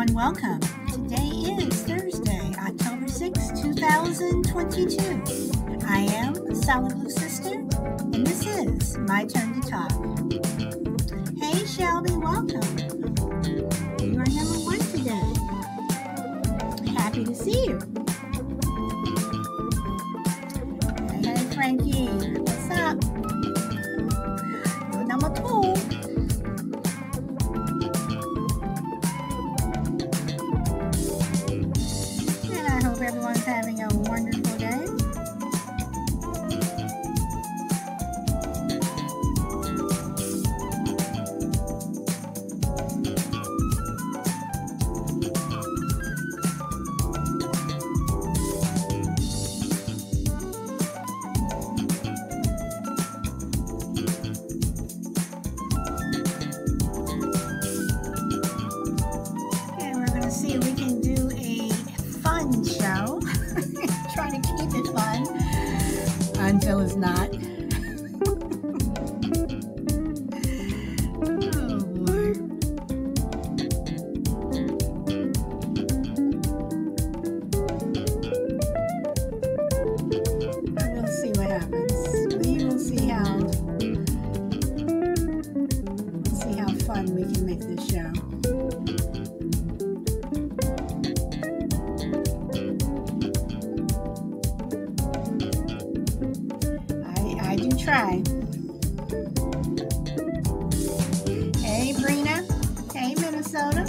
everyone, welcome. Today is Thursday, October 6, 2022. I am Solid Blue Sister, and this is My Turn to Talk. Hey Shelby, welcome. You are number one today. Happy to see you. Hey Frankie, what's up? You're number two. Everyone's having a wonderful day. Okay, we're going to see if we can do a fun show. Trying to keep it fun until it's not. Oh boy. We'll see what happens. We will see how fun we can make this show. Try. Hey Brina. Hey Minnesota.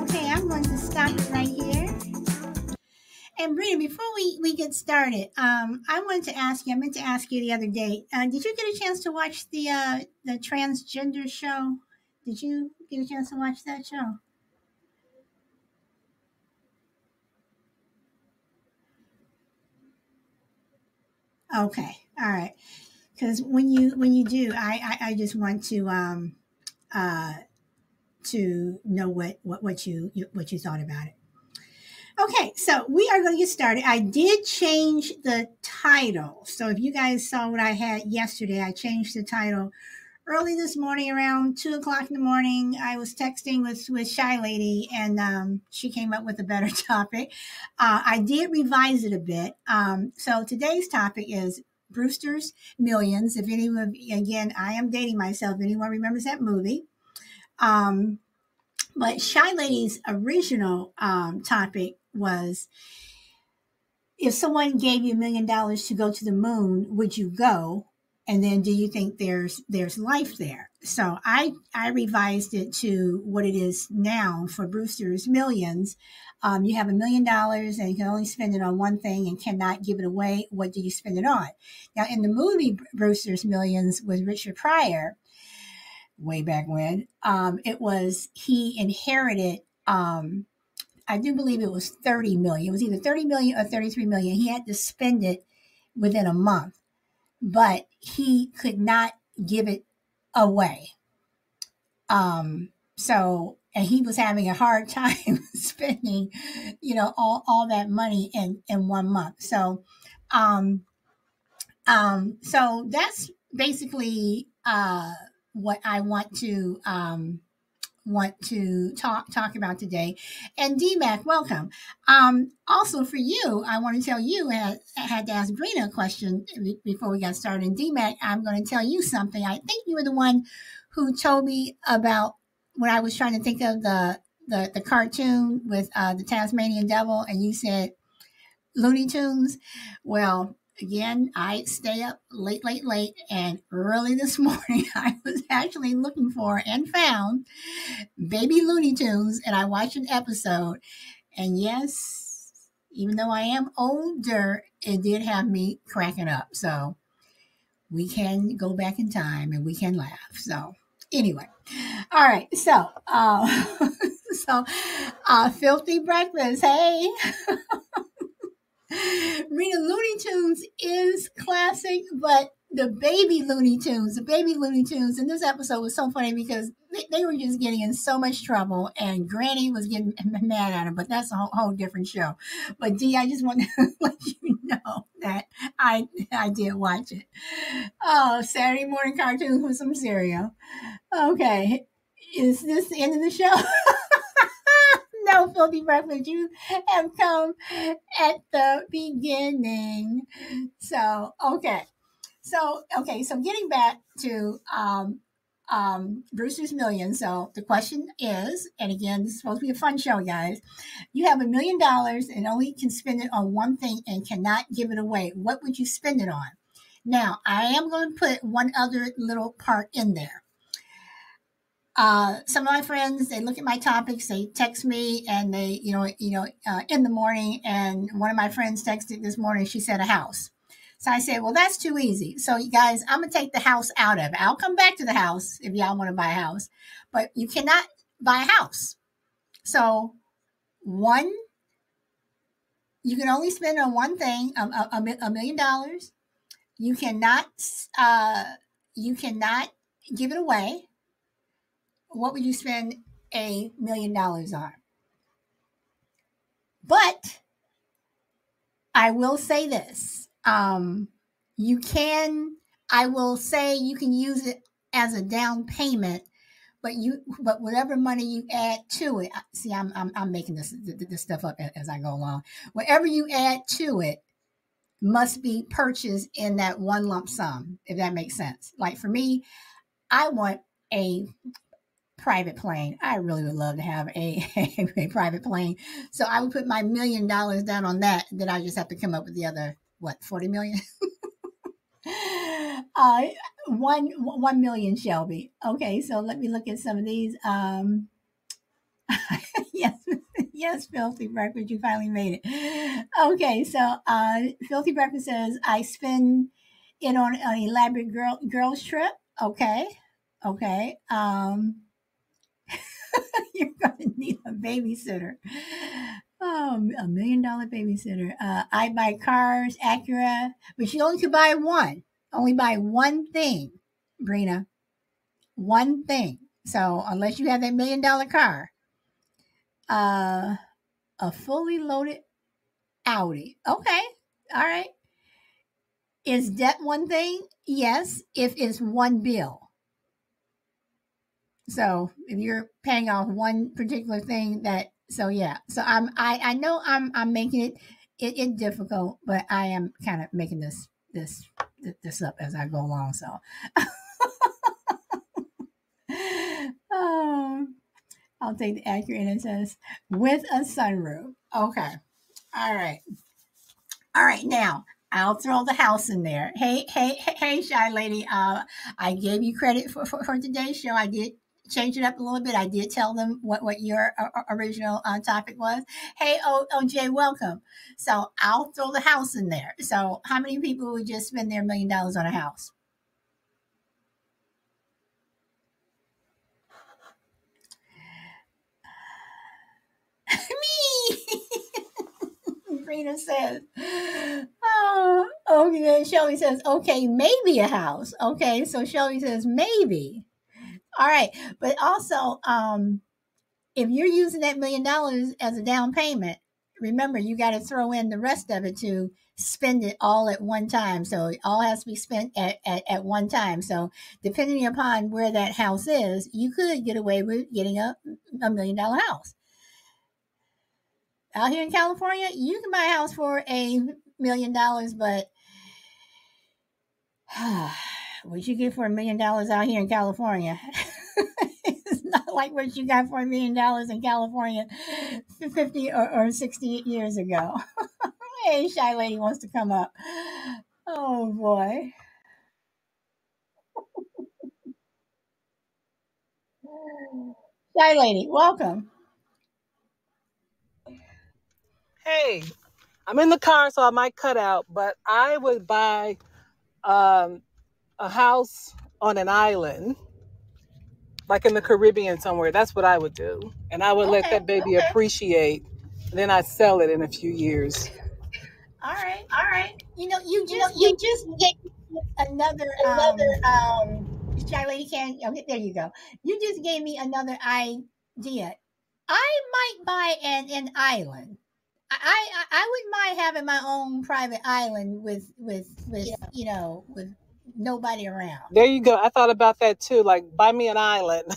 Okay, I'm going to stop it right here. And Brina, before we get started, I meant to ask you the other day, did you get a chance to watch the transgender show? Did you get a chance to watch that show? Okay, all right. Because when you do, I just want to know what you thought about it. Okay, so we are going to get started. I did change the title. So if you guys saw what I had yesterday, I changed the title early this morning around 2:00 in the morning. I was texting with Shy Lady, and she came up with a better topic. I did revise it a bit. So today's topic is Brewster's Millions. If anyone, again, I am dating myself. If anyone remembers that movie. But Shy Lady's original topic was, if someone gave you $1 million to go to the moon, would you go? And then do you think there's life there? So I revised it to what it is now for Brewster's Millions. You have $1 million and you can only spend it on one thing and cannot give it away. What do you spend it on? Now, in the movie Brewster's Millions with Richard Pryor, way back when, it was, he inherited, I do believe it was 30 million. It was either 30 million or 33 million. He had to spend it within a month, but he could not give it away. So, and he was having a hard time spending, all that money in 1 month. So, so that's basically, what I want to talk about today. And DMAC, welcome. Also for you, I want to tell you, I had to ask Brina a question before we got started. And DMAC, I'm going to tell you something. I think you were the one who told me about when I was trying to think of the cartoon with the Tasmanian Devil, and you said Looney Tunes. Well, again, I stay up late, and early this morning, I was actually looking for and found Baby Looney Tunes, and I watched an episode. And yes, even though I am older, it did have me cracking up. So we can go back in time and we can laugh. So anyway, all right. So, Filthy Breakfast, hey. Rita, Looney Tunes is classic, but the baby Looney Tunes, in this episode was so funny because they were just getting in so much trouble, and Granny was getting mad at him, but that's a whole different show. But Dee, I just want to let you know that I did watch it. Oh, Saturday morning cartoons with some cereal. Okay, is this the end of the show? No, filthy breakfast. You have come at the beginning. So okay. So getting back to Brewster's Million. So the question is, and again, this is supposed to be a fun show, guys. You have $1 million and only can spend it on one thing and cannot give it away. What would you spend it on? Now, I am going to put one other little part in there. Some of my friends, they look at my topics, they text me, and they, in the morning. And one of my friends texted this morning. She said a house. So I said, well, that's too easy. So you guys, I'm gonna take the house out of it. I'll come back to the house if y'all want to buy a house, but you cannot buy a house. So one, you can only spend on one thing, $1 million. You cannot, uh, you cannot give it away. What would you spend $1 million on? But I will say this. You can, I will say you can use it as a down payment, but whatever money you add to it, see, I'm making this stuff up as I go along. Whatever you add to it must be purchased in that one lump sum, if that makes sense. Like for me, I want a private plane. I really would love to have a private plane. So I would put my $1 million down on that. Then I just have to come up with the other, what, 40 million? 1 million, Shelby. Okay, so let me look at some of these. Yes, yes, Filthy Breakfast, you finally made it. Okay, so Filthy Breakfast says I spend it on an elaborate girls trip. Okay, okay. You're gonna need a babysitter. Oh, $1 million babysitter. I buy cars, Acura, but you only could buy one. Only buy one thing, Brina. One thing. So unless you have that $1 million car, uh, a fully loaded Audi. Okay, all right. Is debt one thing? Yes, if it's one bill. So if you're paying off one particular thing, that so yeah. So I know I'm making it difficult, but I am kind of making this up as I go along. So um, I'll take the accurate, and it says with a sunroof. Okay. All right. All right. Now I'll throw the house in there. Hey, Shy Lady. I gave you credit for today's show. I did change it up a little bit. I did tell them what your original topic was. Hey, OJ, welcome. So I'll throw the house in there. So how many people would just spend their $1 million on a house? Me. Rita says, oh, okay. Then Shelby says, okay, maybe a house. Okay, so Shelby says maybe. All right, but also, if you're using that $1 million as a down payment, remember you got to throw in the rest of it to spend it all at one time. So it all has to be spent at one time. So depending upon where that house is, you could get away with getting a $1 million house. Out here in California, you can buy a house for $1 million, but what you get for $1 million out here in California, it's not like what you got for $1 million in California 50 or 60 years ago. Hey, Shy Lady wants to come up. Oh boy. Shy Lady, welcome. Hey, I'm in the car, so I might cut out, but I would buy um, a house on an island, like in the Caribbean somewhere. That's what I would do. And I would let Okay, that baby appreciate. Then I'd sell it in a few years. all right. All right. You You know, just you gave just get another another Shy Lady can okay, there you go. You just gave me another idea. I might buy an island. I wouldn't mind having my own private island with with nobody around. There you go. I thought about that too. Like, buy me an island.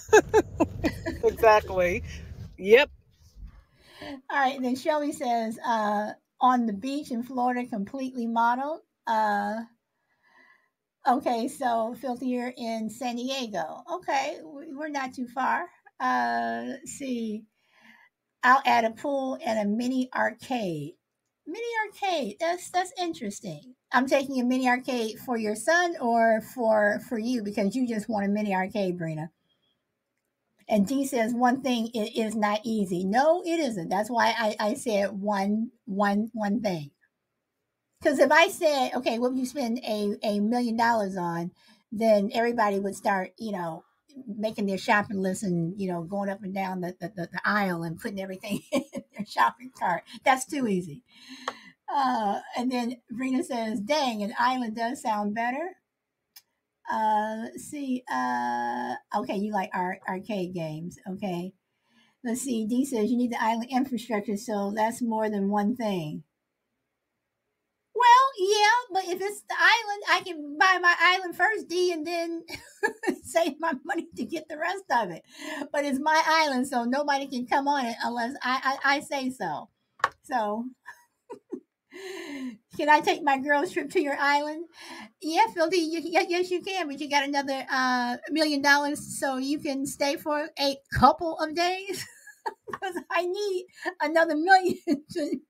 Exactly. Yep. All right, and then Shelby says, on the beach in Florida, completely modeled. Okay, so Filthy, you're in San Diego. Okay, we're not too far. Let's see. I'll add a pool and a mini arcade. Mini arcade. That's interesting. I'm taking a mini arcade for your son or for you because you just want a mini arcade, Brina. And D says one thing it is not easy. No, it isn't. That's why I said one thing. Because if I said, okay, what would you spend $1 million on, then everybody would start, making their shopping list and, going up and down the aisle and putting everything in their shopping cart. That's too easy. And then Rena says, dang, an island does sound better. Let's see. Okay, you like arcade games. Okay. Let's see. D says you need the island infrastructure, so that's more than one thing. Well, yeah, but if it's the island, I can buy my island first, D, and then save my money to get the rest of it. But it's my island, so nobody can come on it unless I say so. So, can I take my girls' trip to your island? Yeah, Phil D, yes, you can, but you got another $1 million so you can stay for a couple of days because I need another million to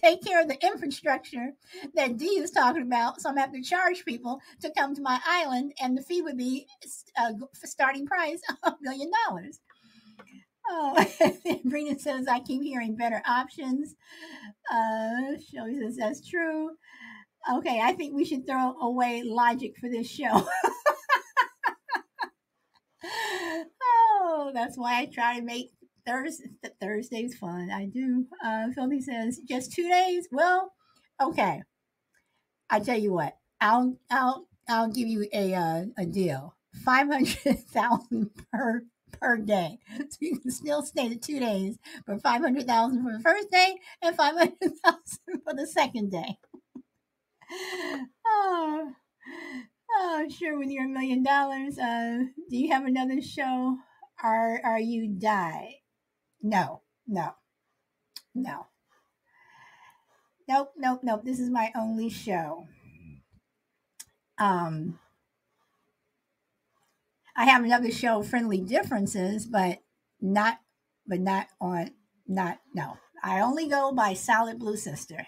take care of the infrastructure that D is talking about. So I'm going to have to charge people to come to my island, and the fee would be starting price $1 million. Oh, Brina says I keep hearing better options. Shelby says that's true. Okay, I think we should throw away logic for this show. Oh, that's why I try to make Thursdays fun. I do. Philly says just 2 days. Well, okay. I tell you what, I'll give you a deal. 500,000 per day, so you can still stay the 2 days for 500,000 for the first day and 500,000 for the second day. Oh, oh, sure. With your $1 million, do you have another show? Are you die? No, no, no, nope, nope, nope. This is my only show. Um, I have another show, Friendly Differences, not, not on, not, no. I only go by Solid Blue Sister.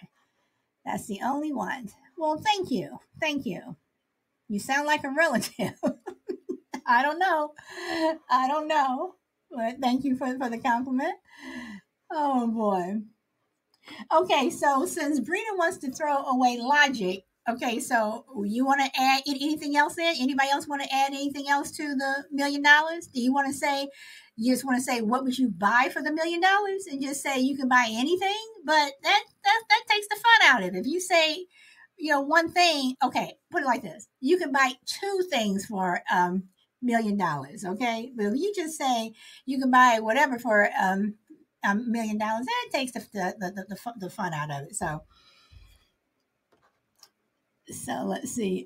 That's the only one. Well, thank you. Thank you. You sound like a relative. I don't know. I don't know. But thank you for the compliment. Oh, boy. Okay, so since Brina wants to throw away logic, okay, so you want to add anything else in? Anybody else want to add anything else to the $1 million? Do you want to say, you just want to say, what would you buy for the $1 million and just say you can buy anything? But that takes the fun out of it. If you say, one thing, okay, put it like this. You can buy two things for $1 million, okay? But if you just say you can buy whatever for $1 million, that takes the fun out of it. So let's see.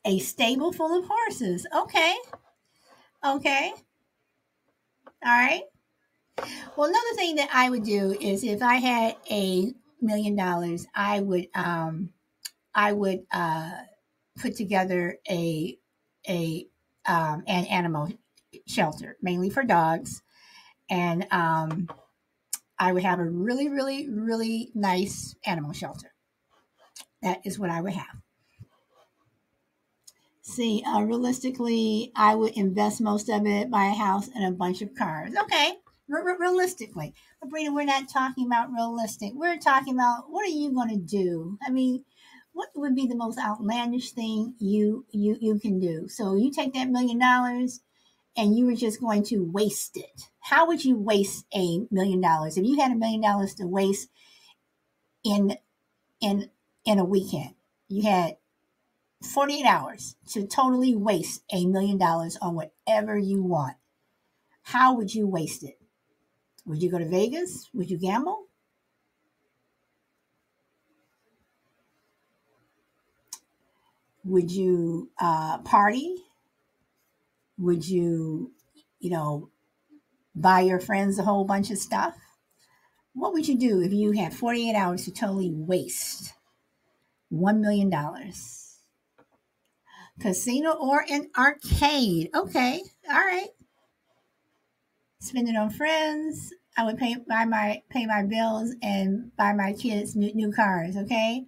A stable full of horses. Okay. Okay. All right. Well, another thing that I would do is if I had $1 million, I would put together an animal shelter, mainly for dogs, and I would have a really, really, really nice animal shelter. That is what I would have. See, realistically, I would invest most of it, buy a house and a bunch of cars. Okay, realistically. But Brina, we're not talking about realistic. We're talking about what are you going to do? I mean, what would be the most outlandish thing you can do? So you take that $1 million and you were just going to waste it. How would you waste $1 million if you had $1 million to waste in in in a weekend? You had 48 hours to totally waste $1 million on whatever you want. How would you waste it? Would you go to Vegas? Would you gamble? Would you party? Would you, you know, buy your friends a whole bunch of stuff? What would you do if you had 48 hours to totally waste $1 million? Casino or an arcade? Okay, all right. Spend it on friends. I would pay my bills and buy my kids new cars. Okay.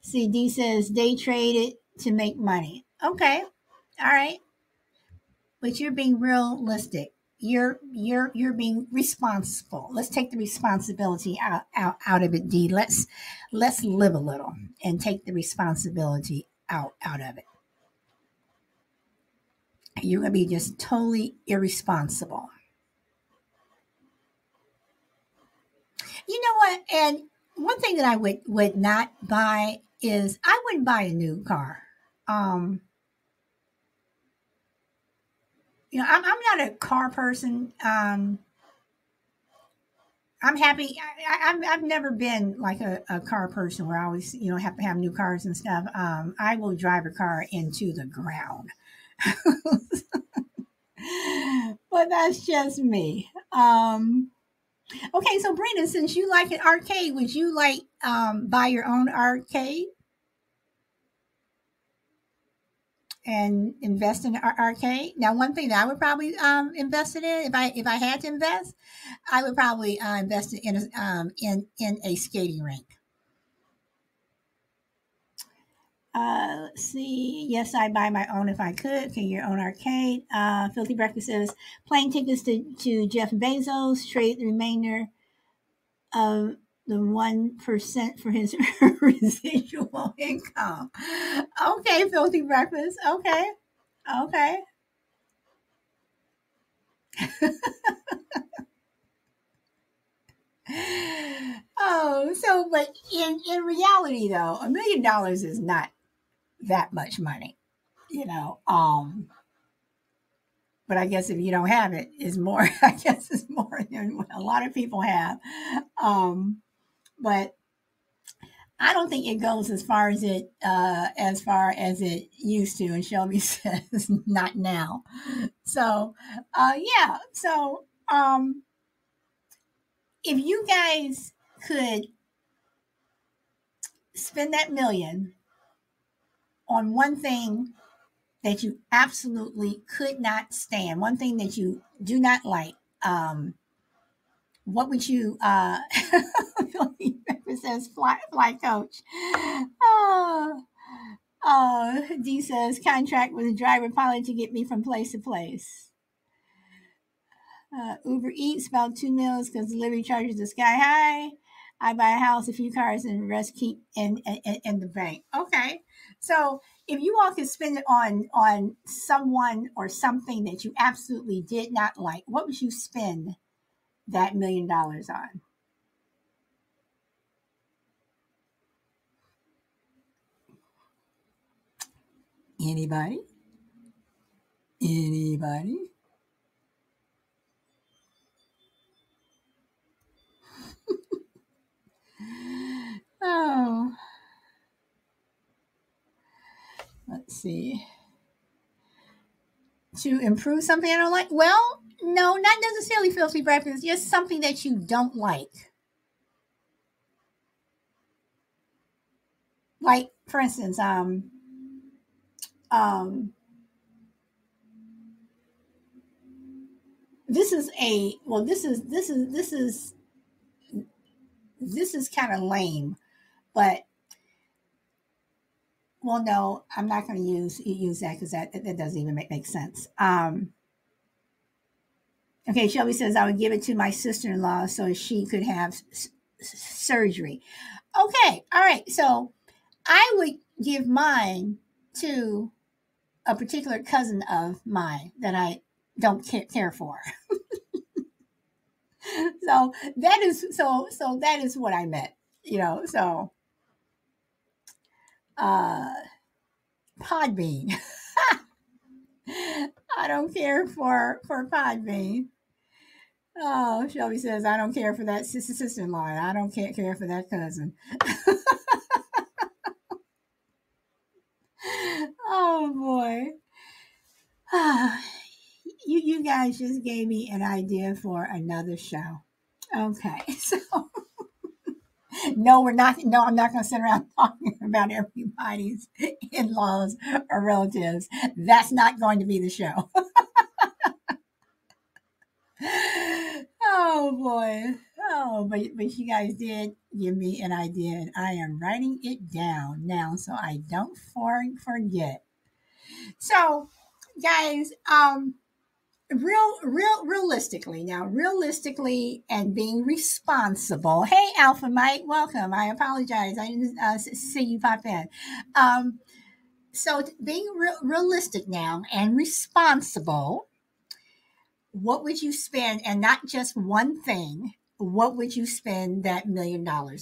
See, D says day trade it to make money. Okay, all right. But you're being realistic. You're being responsible. Let's take the responsibility out of it, D. Let's live a little and take the responsibility out of it. You're gonna be just totally irresponsible. You know what? And one thing that I would not buy is I wouldn't buy a new car. Um, I'm not a car person. I'm happy. I've never been like a car person where I always, have to have new cars and stuff. I will drive a car into the ground. But that's just me. Okay, so Brenda, since you like an arcade, would you like buy your own arcade and invest in an arcade? Now, one thing that I would probably invest it in, if I had to invest, I would probably invest it in a skating rink. Let's see. Yes, I'd buy my own if I could. Okay, your own arcade. Filthy Breakfast says plane tickets to Jeff Bezos, trade the remainder of the 1% for his residual income. Okay, Filthy Breakfast. Okay. Okay. Oh, so but in reality though, $1 million is not that much money, you know. But I guess if you don't have it, it's more. I guess it's more than what a lot of people have. But I don't think it goes as far as it used to. And Shelby says not now. So yeah. So if you guys could spend that million on one thing that you absolutely could not stand, one thing that you do not like, what would you it says fly coach. Oh, D says contract with a driver pilot to get me from place to place. Uber Eats about 2 meals because delivery charges are sky high. I buy a house, a few cars, and the rest keep in the bank. Okay, so if you all could spend it on someone or something that you absolutely did not like, what would you spend that $1 million on? Anybody? Anybody? Oh, let's see. To improve something I don't like? Well, no, not necessarily filthy breakfast. Just something that you don't like. Like, for instance, um, this is a well. This is kind of lame, but well, no, I'm not going to use that because that doesn't even make sense. Okay, Shelby says I would give it to my sister-in-law so she could have surgery. Okay, all right. So I would give mine to a particular cousin of mine that I don't care for. So that is what I meant. So uh Podbean. I don't care for Podbean. Oh, Shelby says I don't care for that sister-in-law. I don't care for that cousin. Oh boy. You guys just gave me an idea for another show. Okay, so no, we're not. No, I'm not going to sit around talking about everybody's in-laws or relatives. That's not going to be the show. Oh boy. Oh, but you guys did give me an idea, and I am writing it down now so I don't forget. So, guys, realistically and being responsible. Hey, Alpha Mike, welcome. I apologize, I didn't see you pop in. So being realistic now and responsible, what would you spend, and not just one thing, what would you spend that $1 million on?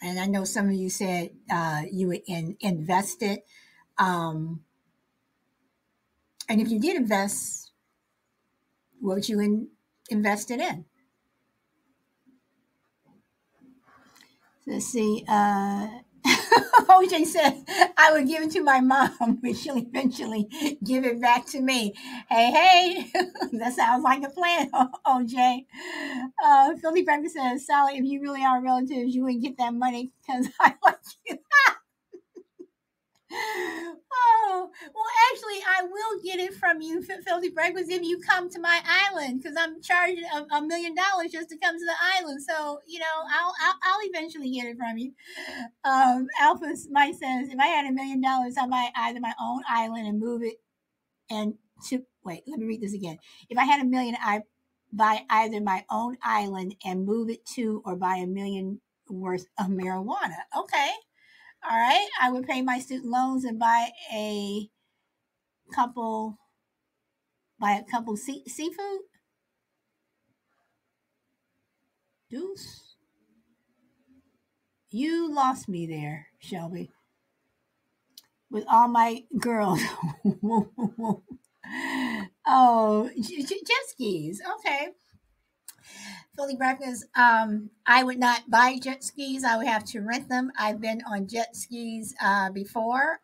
And I know some of you said you would invest it. And if you did invest, what would you invest it in? Let's see. OJ said, I would give it to my mom, but she'll eventually give it back to me. Hey, that sounds like a plan, OJ. Philly Breakfast says, Sally, if you really are relatives, you wouldn't get that money because I like you. Oh, well, actually, I will get it from you, Filthy Breakfast, if you come to my island, because I'm charging $1 million just to come to the island. So, I'll eventually get it from you. Alpha Mike says, if I had $1 million, I might either my own island and move it wait, let me read this again. If I had $1 million, I buy either my own island and move it to, or buy $1 million worth of marijuana. Okay. All right. I would pay my student loans and buy a couple seafood. Deuce. You lost me there, Shelby. With all my girls. Oh, jet skis. Okay. Philly Breakfast. I would not buy jet skis. I would have to rent them. I've been on jet skis before.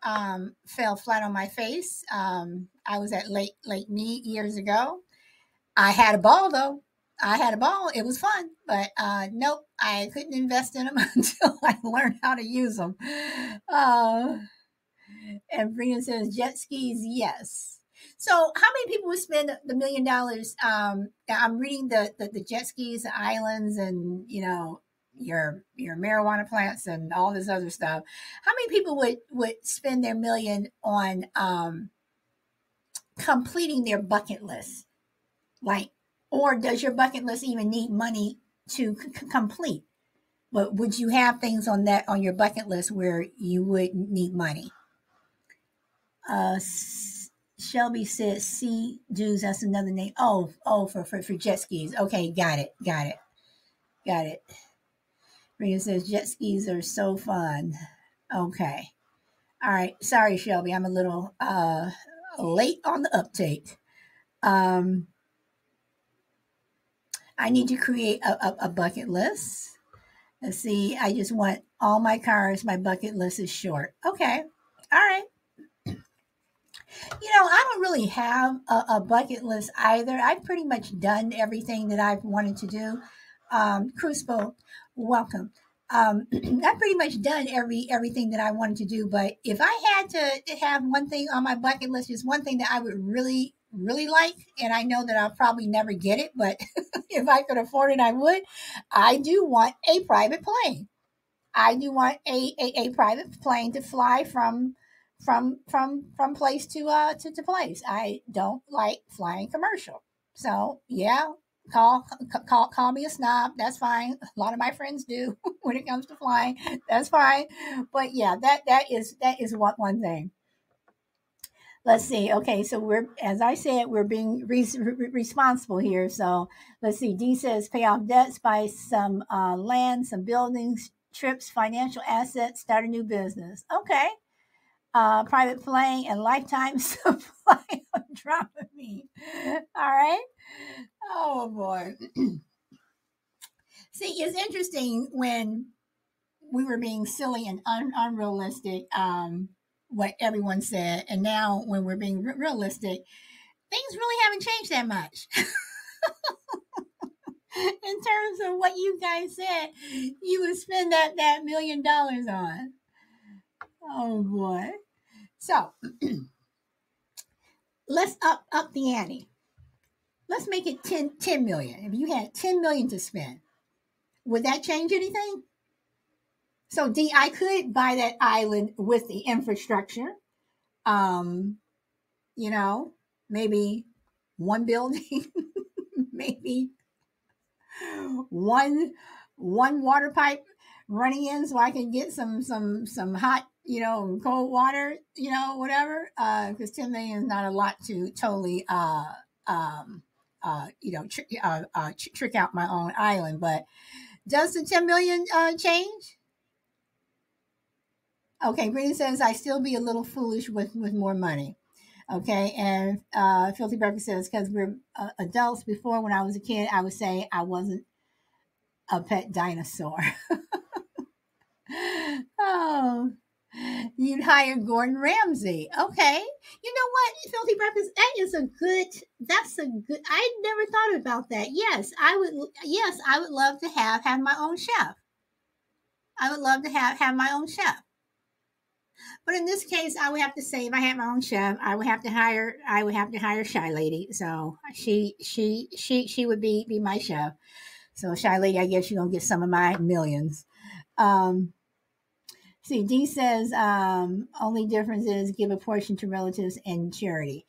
Fell flat on my face. I was at Lake Mead years ago. I had a ball though. I had a ball. It was fun, but nope, I couldn't invest in them until I learned how to use them. Uh, and Brina says jet skis, yes. So, how many people would spend the $1 million? I'm reading the jet skis, the islands, and your marijuana plants and all this other stuff. How many people would spend their million on completing their bucket list? Like, or does your bucket list even need money to complete? But would you have things on your bucket list where you would need money? Shelby says sea dudes. That's another name. Oh, for jet skis. Okay, got it. Rita says jet skis are so fun. Okay, all right. Sorry, Shelby. I'm a little late on the uptake. I need to create a bucket list. Let's see. I just want all my cars. My bucket list is short. Okay. All right. I don't really have a bucket list either. I've pretty much done everything that I've wanted to do. Crucible, welcome. I've pretty much done everything that I wanted to do. But if I had to have one thing on my bucket list, just one thing that I would really, really like, and I know that I'll probably never get it, but if I could afford it, I would. I do want a private plane. I do want a private plane to fly from place to place. I don't like flying commercial. So yeah, call me a snob. That's fine. A lot of my friends do when it comes to flying. That's fine. But yeah, that is one thing. Let's see. Okay, so as I said, we're being responsible here. So let's see. D says pay off debts, buy some land, some buildings, trips, financial assets, start a new business. Okay. Private plane and lifetime supply of Dramamine. All right. Oh boy. See, it's interesting when we were being silly and unrealistic. What everyone said, and now when we're being realistic, things really haven't changed that much. In terms of what you guys said you would spend that $1 million on. Oh boy. So let's up the ante. Let's make it 10 million. If you had 10 million to spend, would that change anything? So D, I could buy that island with the infrastructure. Um, you know, maybe one building, maybe one water pipe running in so I can get some hot, cold water, whatever. Because 10 million is not a lot to totally um trick out my own island. But does the 10 million change? Okay, Brenda says I still be a little foolish with more money. Okay, and Filthy Burger says because we're adults. Before, when I was a kid, I would say I wasn't a pet dinosaur. Oh, you'd hire Gordon Ramsay. Okay, you know what, Filthy Breakfast? That's a good. I never thought about that. Yes, I would. Yes, I would love to have my own chef. I would love to have my own chef. But in this case, I would have to say if I had my own chef, I would have to hire Shy Lady. So she would be my chef. So Shy Lady, I guess you're gonna get some of my millions. Um, see, D says only difference is give a portion to relatives and charity.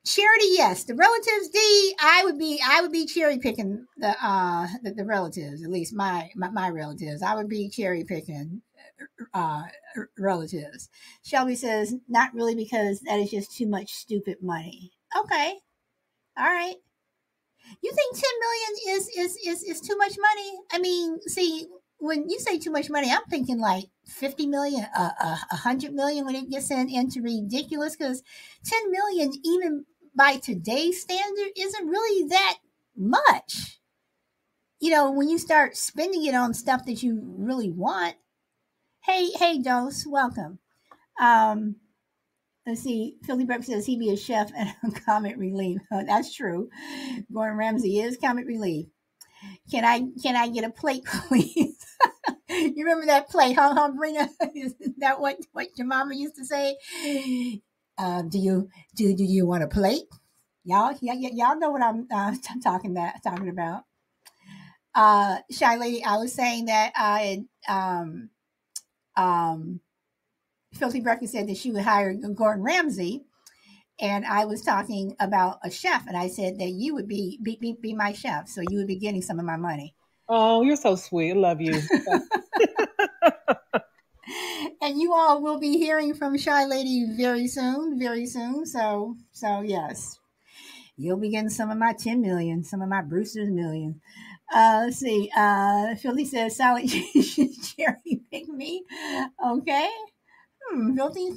Charity, yes. The relatives, D, I would be cherry picking the relatives. At least my relatives. I would be cherry picking uh, relatives. Shelby says, not really because that is just too much stupid money. Okay. All right. You think 10 million is too much money? I mean, see, when you say too much money, I'm thinking like 50 million, 100 million when it gets into ridiculous because 10 million, even by today's standard, isn't really that much. When you start spending it on stuff that you really want. Hey, Dose, welcome. Um, let's see. Philly Breakfast says he be a chef and a comic relief. Oh, that's true. Gordon Ramsay is comic relief. Can I get a plate, please? You remember that plate, huh, Brina? Is that what your mama used to say? Do you want a plate? Y'all know what I'm talking about. Shy Lady, I was saying that I um Filthy Breakfast said that she would hire Gordon Ramsay, and I was talking about a chef, and I said that you would be my chef, so you would be getting some of my money. Oh, you're so sweet. I love you. And you all will be hearing from Shy Lady very soon, very soon. So yes, you'll be getting some of my 10 million, some of my Brewster's million. Let's see. Philly says, Sally, Jerry pick me. Okay. Filthy.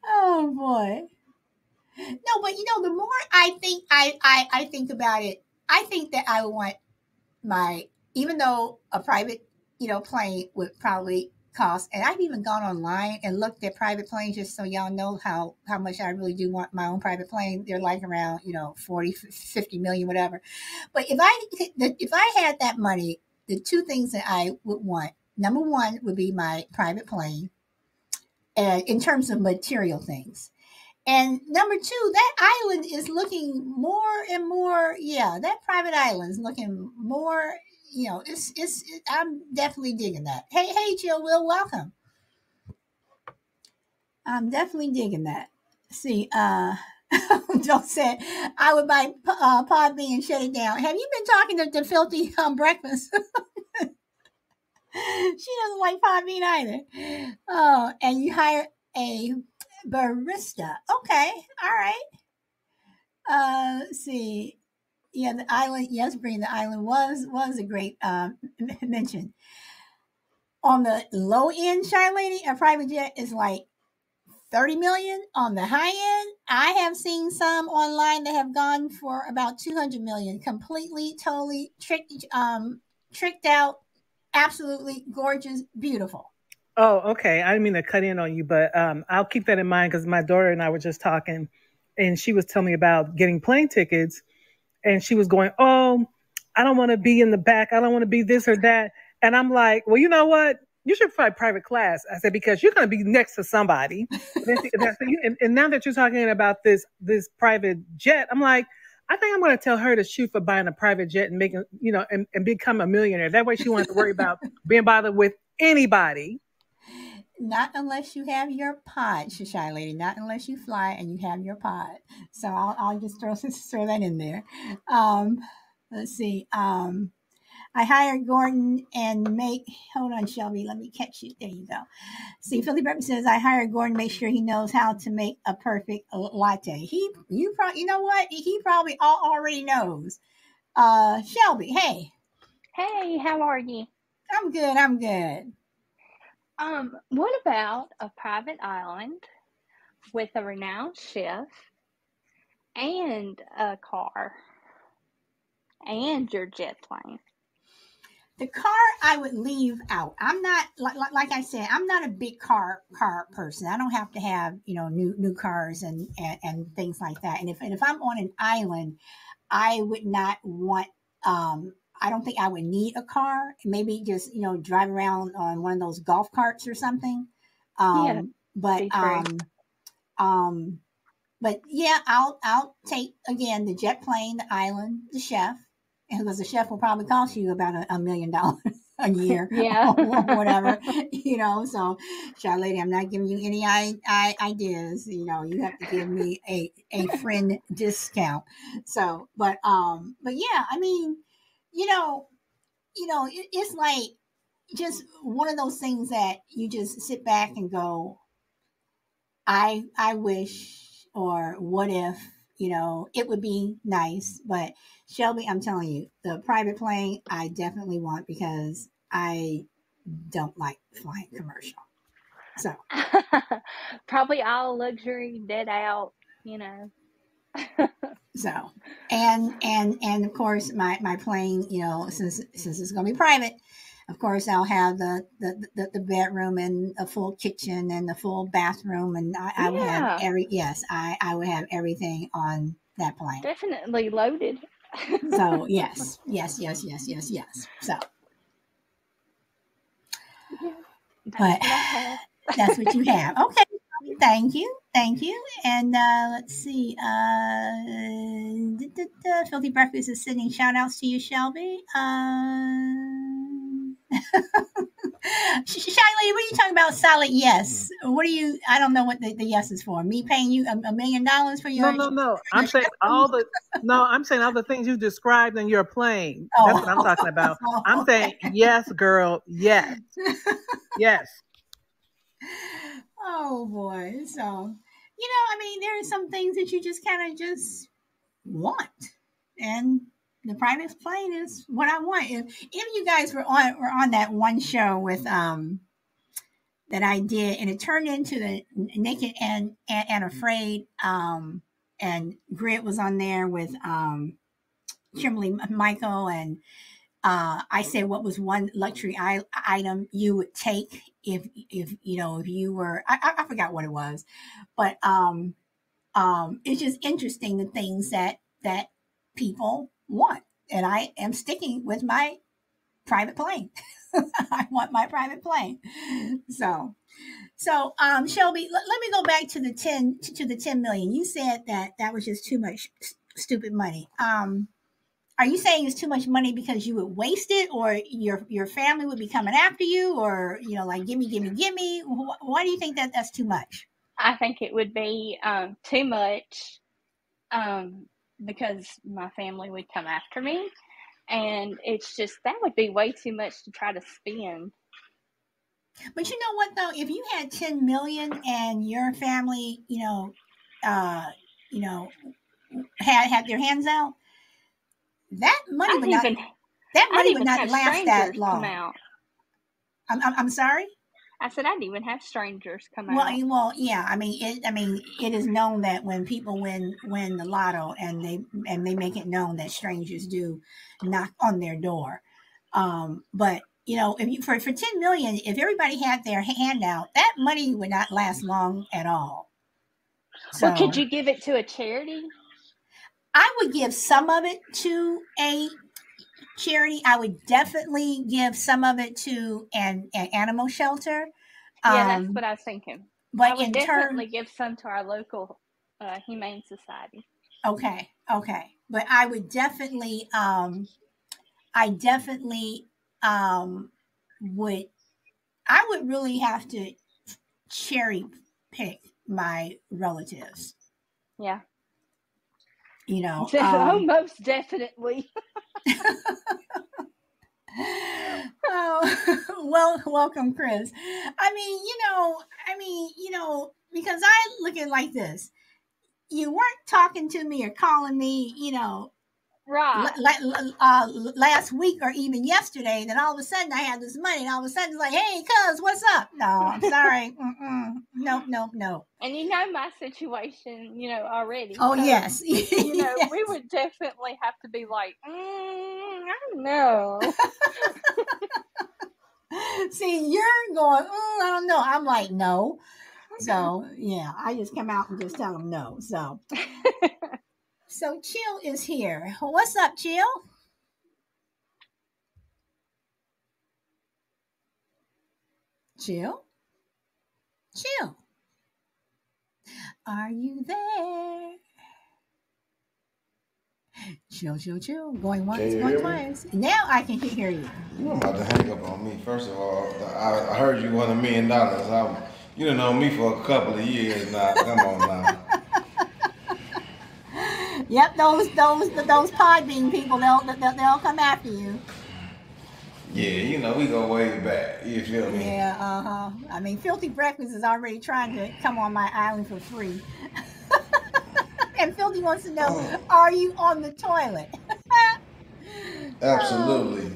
Oh boy. No, but the more I think about it, I think that I would want my, even though a private, plane would probably cost, and I've even gone online and looked at private planes just so y'all know how much I really do want my own private plane. They're like around, 40, 50 million, whatever. But if I had that money, the two things that I would want, number one would be my private plane, and in terms of material things. And number two, that island is looking more and more. Yeah, that private island is looking more. I'm definitely digging that. Hey, Jill, Will, welcome. I'm definitely digging that. See, Joe said I would buy Podbean and shut it down. Have you been talking to Filthy Breakfast? She doesn't like Podbean either. Oh, and you hire a barista. Okay, all right. Let's see. Yeah, the island. Yes, Breen, the island was a great mention. On the low end, Shy Lady, a private jet is like 30 million. On the high end, I have seen some online that have gone for about 200 million. Completely, totally tricked out. Absolutely gorgeous, beautiful. Oh, okay. I didn't mean to cut in on you, but I'll keep that in mind because my daughter and I were just talking, and she was telling me about getting plane tickets, and she was going, "Oh, I don't want to be in the back. I don't want to be this or that." And I'm like, "Well, you know what? You should fly private class." I said because you're going to be next to somebody. And now that you're talking about this private jet, I'm like, I think I'm going to tell her to shoot for buying a private jet and making, and become a millionaire. That way, she won't have to worry about being bothered with anybody. Not unless you have your pod, shy lady. Not unless you fly and you have your pod. So I'll just throw that in there. Um, let's see. I hired Gordon and make. Hold on, Shelby. Let me catch you. There you go. See, Philly Burton says I hired Gordon to make sure he knows how to make a perfect latte. You know what? He probably already knows. Shelby, hey, Hey, how are you? I'm good. I'm good. What about a private island with a renowned chef and a car and your jet plane? The car I would leave out. I'm not like I said. I'm not a big car person. I don't have to have new cars and things like that. And if I'm on an island, I would not want. I don't think I would need a car. Maybe just drive around on one of those golf carts or something. Yeah, But be true. um, but yeah, I'll take again the jet plane, the island, the chef, and because the chef will probably cost you about $1 million a year Yeah. or whatever. So shy lady, I'm not giving you any ideas. You have to give me a friend discount. So, but yeah, I mean, you know, it's like just one of those things that you just sit back and go, I wish, or what if, it would be nice. But Shelby, I'm telling you, the private plane I definitely want because I don't like flying commercial. So Probably all luxury, dead out, you know. so and of course my plane, since it's gonna be private, of course I'll have the bedroom and a full kitchen and the full bathroom, and I would have Yeah, I would have everything on that plane. definitely loaded. So yes. So Yeah, that's but what I have. that's what you have. Okay. Thank you. And let's see. Filthy Breakfast is sending shout outs to you, Shelby. Shy Lady, what are you talking about? Solid yes. What are you? I don't know what the yes is for. Me paying you $1 million for No, your no, no. your I'm saying show? all the no. I'm saying all the things you described in your plane. That's what I'm talking about. I'm Oh, saying yes, girl. Yes, yes. oh boy. So I mean, there are some things that you just kind of just want, and the private plane is what I want. If you guys were on that one show with that I did, and it turned into the Naked and Afraid, and Grit was on there with Kimberly Michael, and I said what was one luxury item you would take if you were I forgot what it was, but it's just interesting the things that people want, and I am sticking with my private plane. I want my private plane. So Shelby, let me go back to the 10 million. You said that was just too much stupid money. Are you saying it's too much money because you would waste it, or your family would be coming after you, or like gimme? Why do you think that's too much? I think it would be too much um, because my family would come after me. And it's just, that would be way too much to try to spend. But you know what though? If you had 10 million and your family, uh, you know, had their hands out, that money I'd would not even, that I'd money would even not have last that strangers come long. out. I'm sorry. I said I'd even have strangers come Well, out. yeah. I mean, it is known that when people win the lotto, and they make it known that strangers do knock on their door. But for 10 million, if everybody had their hand out, that money would not last long at all. Well, could you give it to a charity? I would give some of it to a charity. I would definitely give some of it to an animal shelter. Yeah, that's what I was thinking. But I would definitely give some to our local humane society. Okay. But I would definitely, would really have to cherry pick my relatives. Yeah. Oh, most definitely. Well, welcome, Chris. Because I look at it like this. You weren't talking to me or calling me, right. Last week or even yesterday, then all of a sudden I had this money, and all of a sudden it's like, hey, cuz, what's up? No, I'm sorry. No. And my situation, already. Oh, so, yes. Yes. We would definitely have to be like, I don't know. See, you're going, I don't know. I'm like, no. So, yeah, I just come out and just tell them no. So, Chill is here. What's up, Chill? Chill? Are you there? Chill. Going once, going twice. Now I can hear you. You're about to hang up on me. First of all, I heard you won $1 million. You done known me for a couple of years now. Come on now. Yep, those Podbean people, they'll come after you. Yeah, we go way back. You feel me? Yeah, I mean, Filthy Breakfast is already trying to come on my island for free. And Filthy wants to know, are you on the toilet? Absolutely.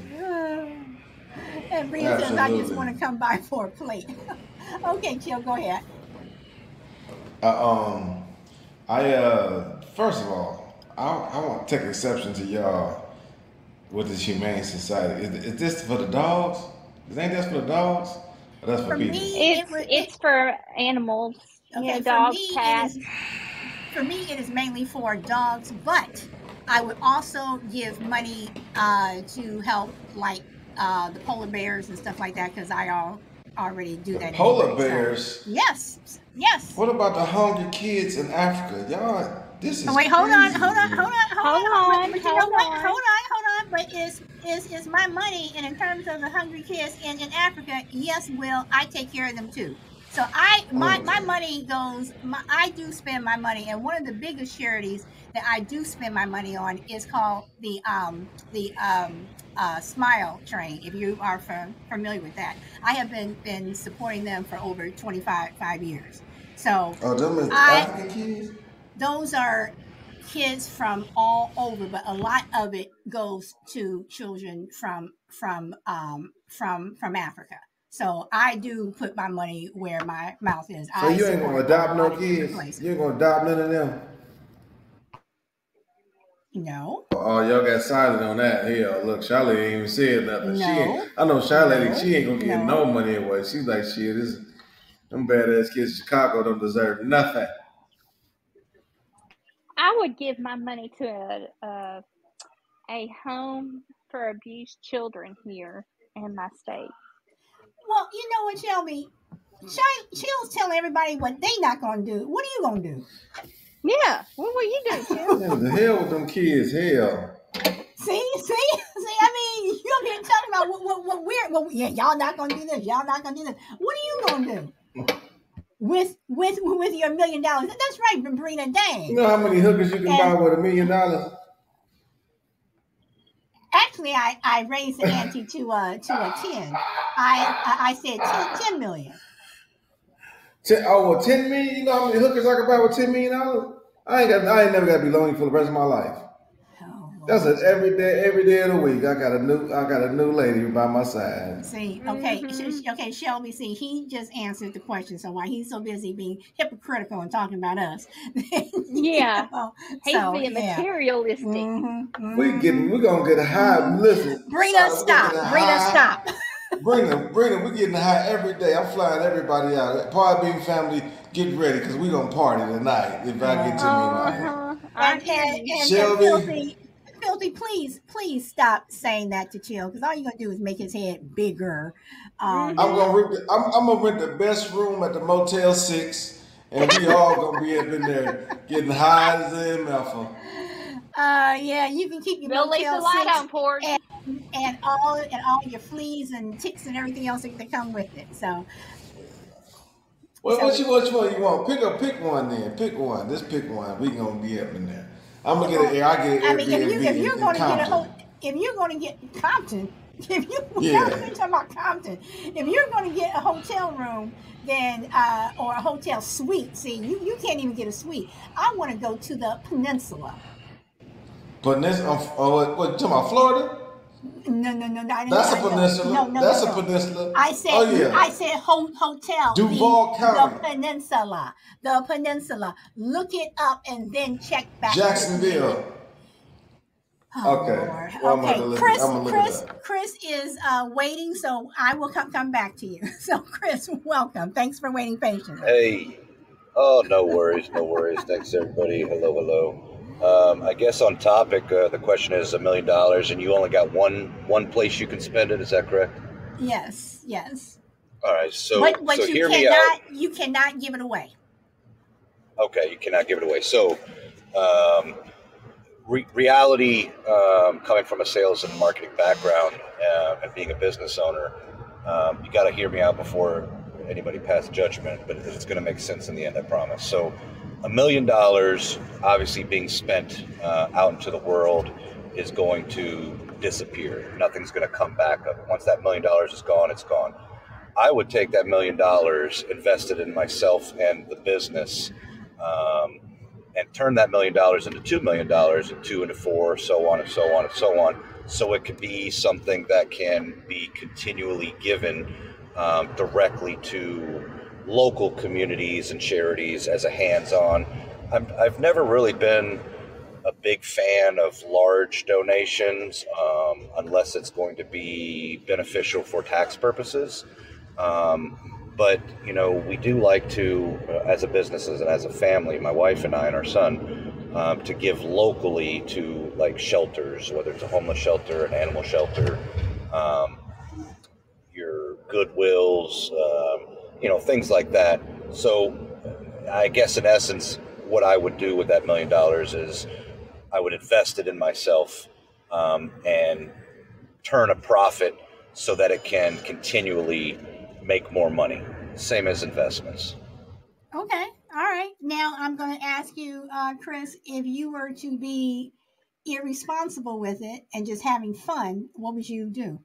And Brina says, I just want to come by for a plate. Okay, Chill, go ahead. First of all, I want to take exception to y'all with this humane society. Is this for the dogs? Ain't this for the dogs? Or that's for people? It's for animals. Okay, dogs, cats. For me, it is mainly for dogs, but I would also give money to help, like the polar bears and stuff like that, because I already do that. Polar bears? So. Yes. What about the hungry kids in Africa? Y'all, this is wait, crazy. Hold on. But you know what? Hold on. But is my money, and in terms of the hungry kids in Africa, yes, Will, I take care of them too. So my money goes. I do spend my money, and one of the biggest charities that I do spend my money on is called the Smile Train. If you are familiar with that, I have been supporting them for over 25 years. So them African kids. Those are kids from all over, but a lot of it goes to children from Africa. So I do put my money where my mouth is. So you ain't gonna adopt no kids? You ain't gonna adopt none of them? No. Oh, y'all got silent on that. Hell, look, Charlotte ain't even said nothing. No. I know Charlotte, she ain't gonna get no money anyway. She's like, shit, them badass kids in Chicago don't deserve nothing. I would give my money to a home for abused children here in my state. Well, you know what, Shelby? Chill's telling everybody what they not gonna do. What are you gonna do? Yeah, what will you do, Chill? The hell with them kids, hell. See. I mean, you up here talking about what y'all not gonna do this. Y'all not gonna do this. What are you gonna do with your $1 million? That's right, Brina. Dang. You know how many hookers you can buy with $1 million? Actually, I raised the ante to a 10. I said 10 million. 10 million? You know how many hookers I can buy with $10 million? I ain't never got to be lonely for the rest of my life. That's it. Every day of the week. I got a new lady by my side. See, okay, okay, Shelby. See, he just answered the question. So while he's so busy being hypocritical and talking about us, yeah, he's being materialistic. We're gonna get a high. Listen, Brina, stop. Bring them. We getting high every day. I'm flying everybody out. Party Bean family, get ready because we gonna party tonight. If I get to me and Island. I hear you. And Shelby, filthy, please stop saying that to Chill, because all you're gonna do is make his head bigger. I'm gonna rent the best room at the Motel 6, and we all gonna be up in there getting high as a mouthful. Yeah, you can keep your We'll leave the Motel light 6 on, Port. and all your fleas and ticks and everything else that come with it. So What you want? Pick one then. Pick one. Just pick one. We gonna be up in there. I'm gonna get an I get an I mean, if Airbnb you're in going to get Compton. if you're going to get Compton, if you Yeah. we're talking about Compton, if you're going to get a hotel room, then or a hotel suite, see, you can't even get a suite. I want to go to the Peninsula. But this, what you talking about? Florida? No, I didn't. That's a No, peninsula. no. That's a peninsula. I said, Oh yeah. I said hotel. Duval County. The peninsula. Look it up and then check back. Jacksonville. Oh, Okay. Lord. Well, Okay, Chris is waiting, so I will come back to you. So, Chris, welcome. Thanks for waiting patiently. Hey, oh, no worries, no worries. Thanks, everybody. Hello. I guess on topic, the question is $1 million, and you only got one place you can spend it. Is that correct? Yes. All right. So, But so you hear me out. You cannot give it away. Okay, you cannot give it away. So, reality, coming from a sales and marketing background and being a business owner, you got to hear me out before anybody pass judgment, but it's going to make sense in the end, I promise. So $1 million obviously being spent out into the world is going to disappear. Nothing's going to come back up. Once that $1 million is gone, it's gone. I would take that $1 million invested in myself and the business, and turn that $1 million into $2 million, and 2 into 4, so on and so on and so on. So it could be something that can be continually given directly to local communities and charities as a hands-on. I've never really been a big fan of large donations unless it's going to be beneficial for tax purposes. But, we do like to, as a business and as a family, my wife and I and our son, to give locally to like shelters, whether it's a homeless shelter, an animal shelter, your Goodwills, things like that. So I guess in essence, what I would do with that $1 million is I would invest it in myself and turn a profit so that it can continually make more money. Same as investments. Okay. All right. Now I'm going to ask you, Chris, if you were to be irresponsible with it and just having fun, what would you do?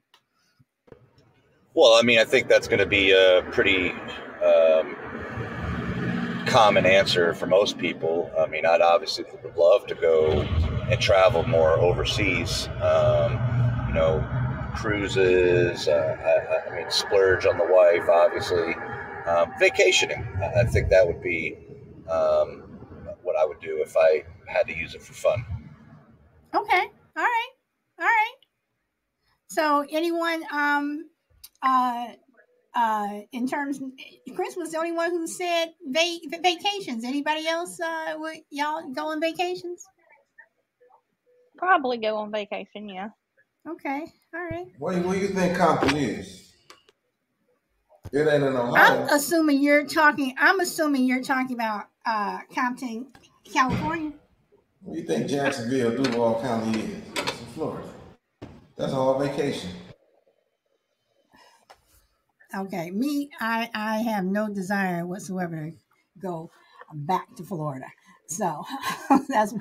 Well, I think that's going to be a pretty common answer for most people. I'd obviously would love to go and travel more overseas. Cruises. Splurge on the wife, obviously. Vacationing. I think that would be what I would do if I had to use it for fun. Okay. All right. So anyone, in terms, Chris was the only one who said vacations. Anybody else, would y'all go on vacations? Probably go on vacation, yeah. Okay. All right. Where do you think Compton is? It ain't in Ohio. I'm assuming you're talking about Compton, California. What do you think Jacksonville, Duval County is? It's in Florida. That's all vacation. Okay, I have no desire whatsoever to go back to Florida. So that's so.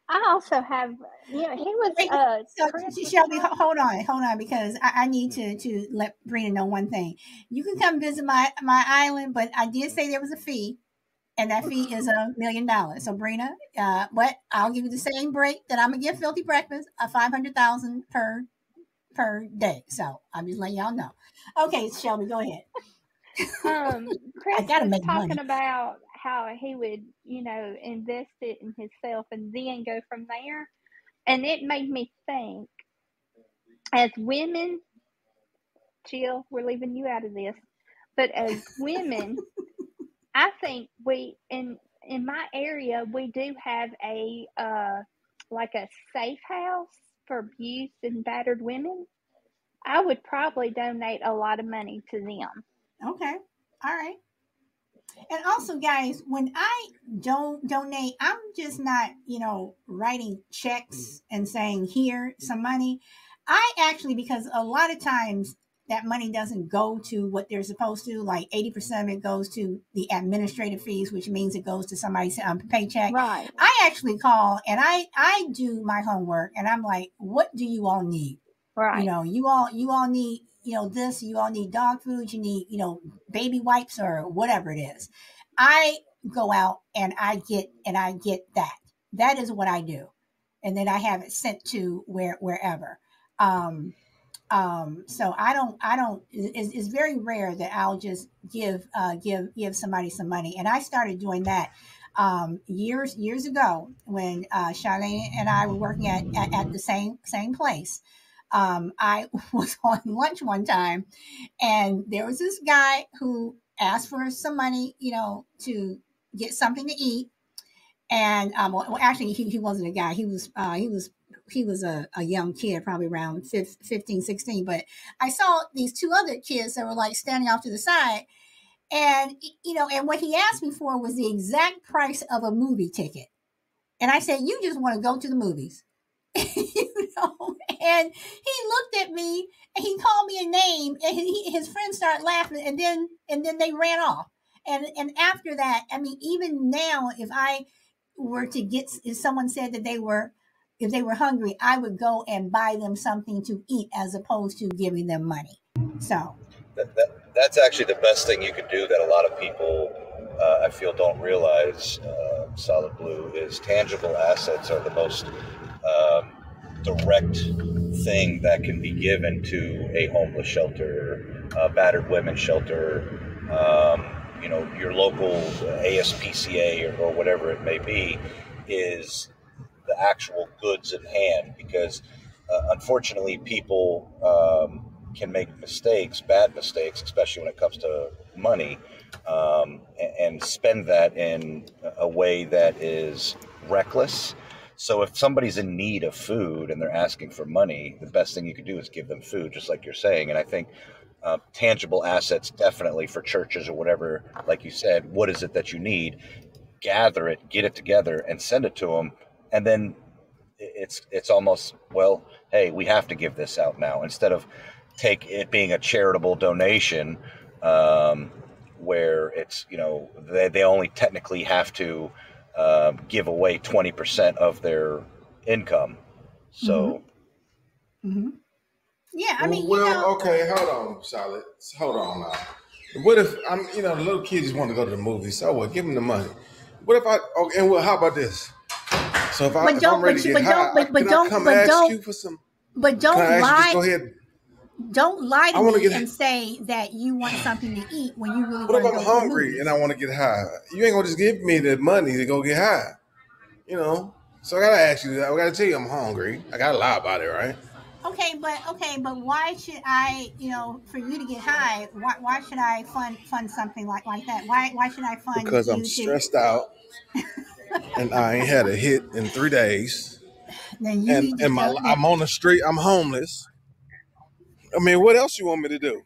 I also have, he was, So Chris Shelby, hold on, because I need to let Brina know one thing. You can come visit my island, but I did say there was a fee, and that fee is $1 million. So Brina, but I'll give you the same break that I'm gonna give Filthy Breakfast, $500,000 per day. So I'm just letting y'all know. Okay, Shelby, go ahead. Chris I gotta was make talking money. about how he would, invest it in himself and then go from there. And it made me think, as women, Jill, we're leaving you out of this. But as women, I think we in my area we do have a like a safe house for abused and battered women. I would probably donate a lot of money to them. Okay. All right. And also, guys, when I don't donate, I'm just not, writing checks and saying, here, some money. I actually, because a lot of times that money doesn't go to what they're supposed to, like 80% of it goes to the administrative fees, which means it goes to somebody's paycheck. Right. I actually call and I do my homework and I'm like, what do you all need? Right. You all need, this, you all need dog food, you need, baby wipes or whatever it is. I go out and I get that. That is what I do. And then I have it sent to wherever. So I don't, it's very rare that I'll just give somebody some money. And I started doing that years ago when Charlene and I were working at the same place. I was on lunch one time and there was this guy who asked for some money, to get something to eat. And well, actually, he wasn't a guy. He was a young kid, probably around 15, 16. But I saw these two other kids that were like standing off to the side. And, and what he asked me for was the exact price of a movie ticket. And I said, you just want to go to the movies. And he looked at me and he called me a name and his friends started laughing and then they ran off. And after that, I mean, even now, if I were to if someone said that if they were hungry, I would go and buy them something to eat as opposed to giving them money. So that's actually the best thing you could do that a lot of people, I feel, don't realize, Solid Blue, is tangible assets are the most direct thing that can be given to a homeless shelter, a battered women's shelter, your local ASPCA or whatever it may be, is the actual goods in hand. Because unfortunately, people can make bad mistakes, especially when it comes to money, and spend that in a way that is reckless. So if somebody's in need of food and they're asking for money, the best thing you can do is give them food, just like you're saying. And I think tangible assets, definitely for churches or whatever, like you said, what is it that you need? Gather it, get it together, and send it to them. And then it's almost, well, hey, we have to give this out now, instead of take it being a charitable donation, where it's, they only technically have to give away 20% of their income. So, yeah, I mean, okay, hold on, Charlotte. Hold on now. What if the little kid just want to go to the movies? So what? Give him the money. What if how about this? So if I'm ready to get high, can I come ask you for some? But don't lie. Go ahead. Don't lie to me and say that you want something to eat when you really want to go to the movies. What if I'm hungry and I want to get high? You ain't gonna just give me the money to go get high, So I gotta ask you. I gotta tell you I'm hungry. I gotta lie about it, right? Okay, but why should I, for you to get high? Why should I fund something like that? Why should I fund? Because I'm stressed out, and I ain't had a hit in 3 days. Then I'm on the street. I'm homeless. I mean, what else you want me to do?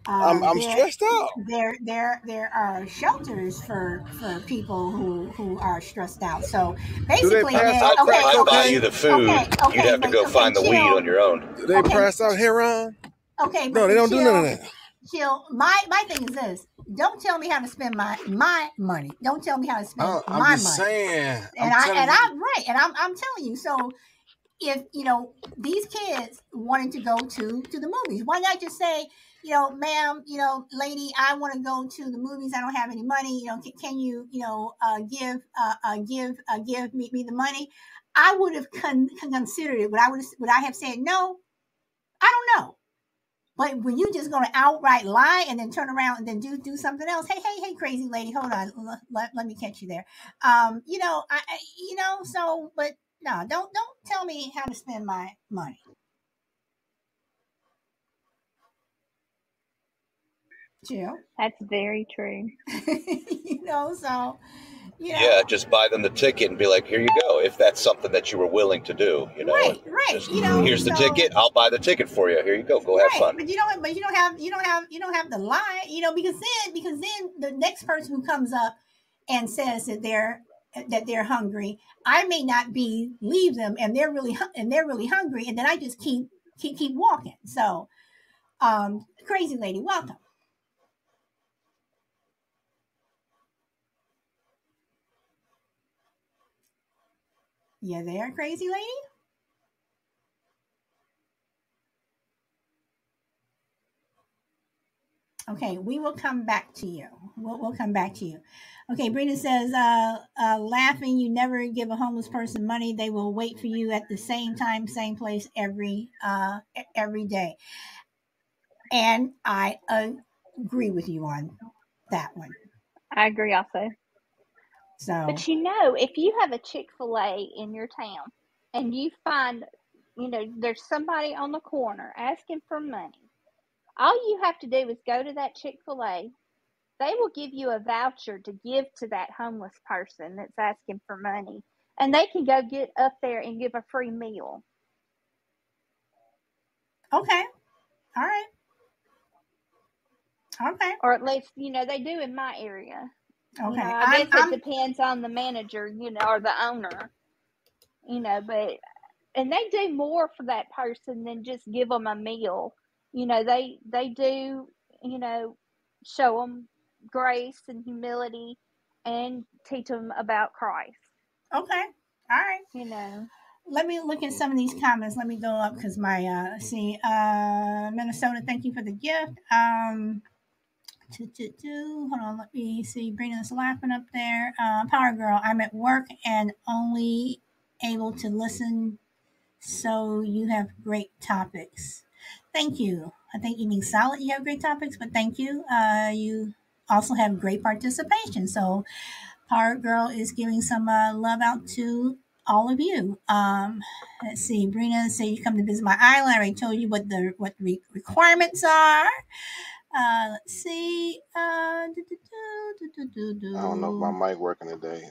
I'm stressed out. There are shelters for people who are stressed out. So basically, I'd buy you the food. You'd have to go find the weed on your own. Do they pass out heroin? Okay, no, they don't do none of that. Chill. My thing is this: don't tell me how to spend my money. Don't tell me how to spend my money. I'm just saying. I'm telling you. So if these kids wanted to go to the movies, why not just say, ma'am, lady, I want to go to the movies. I don't have any money. Can you, give me the money? I would have considered it. Would I have said no? I don't know. But when you just going to outright lie and then turn around and then do something else, hey, crazy lady, hold on, let me catch you there. But no, don't tell me how to spend my money. Jill. That's very true. So Yeah, just buy them the ticket and be like, here you go. If that's something that you were willing to do, right. Just, here's the ticket. I'll buy the ticket for you. Here you go. Go have fun. But you don't have to lie, because then the next person who comes up and says that they're hungry, I may not leave them, and they're really hungry, and then I just keep walking. So, crazy lady, welcome. You there, crazy lady? Okay, we will come back to you. We'll come back to you. Okay, Brenda says, laughing, you never give a homeless person money. They will wait for you at the same time, same place every day. And I agree with you on that one. I agree also. So, but if you have a Chick-fil-A in your town and you find, there's somebody on the corner asking for money, all you have to do is go to that Chick-fil-A. They will give you a voucher to give to that homeless person that's asking for money. And they can go get up there and give a free meal. Okay. All right. Okay. Or at least, they do in my area. Okay. I guess it depends on the manager, or the owner, and they do more for that person than just give them a meal. They do, show them grace and humility and teach them about Christ. Okay. All right. Let me look at some of these comments. Let me go up because my Minnesota, thank you for the gift. Hold on, let me see. Brenna's laughing up there. Power Girl, I'm at work and only able to listen, so you have great topics. Thank you. I think you mean solid. You have great topics, but thank you. You also have great participation. So Power Girl is giving some love out to all of you. Let's see. Brina said you come to visit my island. I already told you what the requirements are. Let's see. I don't know if my mic working today.